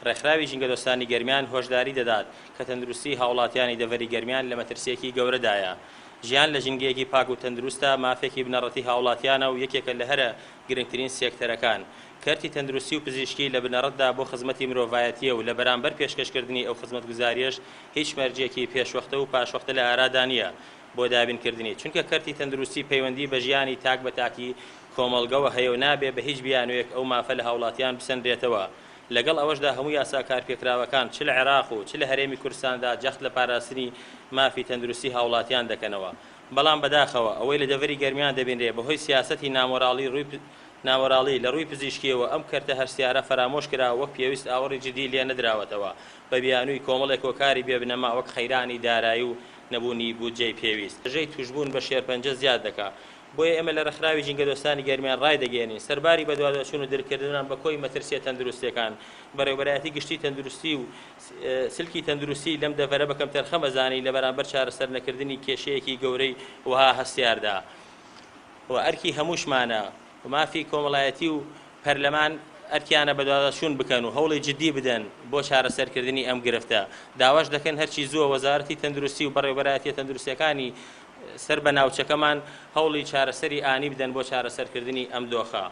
ڕێکخراوی ژینگە دۆستانی گەرمیان هۆشداری دەدات کە تەندروستی هاوڵاتیانی دەڤەری گەرمیان لە مەترسیەکی گەورەدایە. ژیان لە ژینگەیەکی پاک و تەندروستە مافێکی بنەڕەتی هاوڵاتیانە و یەکێکە لە هەرە گرنگترین سێکتەرەکان. کارتی تەندروستی و پزیشکی لە بنەڕەتدا بۆ خزمەتی مرۆڤایەتیە و لە بەرامبەر پێشکەشکردنی ئەو خزمەتگوزاریەش هیچ مەرجێکی پێشوەختە و پاشوەختە لە ئارادا نییە بۆ دابینکردنی، چونکە کارتی تەندروستی پەیوەندی بە ژیانی تاک بە تاکی کۆمەڵگەوە هەیە و نابێ بە هیچ بیانوێک ئەو مافە لە هاوڵاتیان بسەندرێتەوە. لەگەڵ ئەوەشدا هەموو یاسا کارپێکراوەکان چ لە عێراق و چ لە هەرێمی کوردستاندا جەخت لە پاراستنی مافی تەندروستی هاوڵاتیان دەکەنەوە. بەڵام بەداخەوە ئەوەی لە دەڤەری گەرمیان دەبێنرێ بەهۆی سیاسەتی نامۆراڵی لە ڕووی پزیشکیەوە ئەم کەرتە هەرسیارە فرامۆش کرا وەک پێویست ئاوەڕی جدی لێ نەدراوەتەوە بە بیانووی کۆمەڵێک هۆکاری بێبنەما وەک خەیرانی دارایی و نەبوونی بودجەی پێویست. ژەی توشبوون بە شێرپەنجە زیاد دەکات. بۆیە ئێمە لە ڕێکخراوی ژینگە دۆستانی گەرمیان ڕای دەگەێنین سەرباری بە دوادەچوون و دەرکردنان بە کۆی مەترسیە تەندروستیەکان بەڕێوەبەرایەتی گشتی تەندروستی و سلکی تەندروستی لەم دەڤەرە بەکەم تەرخە مەزانی لە بەرامبەر چارەسەر نەکردنی کێشەیەکی گەورەی وها هەستیاردا و ئەرکی هەمووشمانە مافی کۆمەڵایەتی و پەرلەمان ئەرکیانە بە دوادەچوون بکەن و هەوڵی جدی بدەن بۆ چارەسەرکردنی ئەم گرفتە. داواش دەکەن هەرچی زووە وەزارەتی تەندروستی و بەڕێوەبەرایەتی تەندروستیەکانی سەر بە ناوچەکەمان هەوڵی چارەسەری ئانی بدەن بۆ چارەسەرکردنی ئەم دۆخە.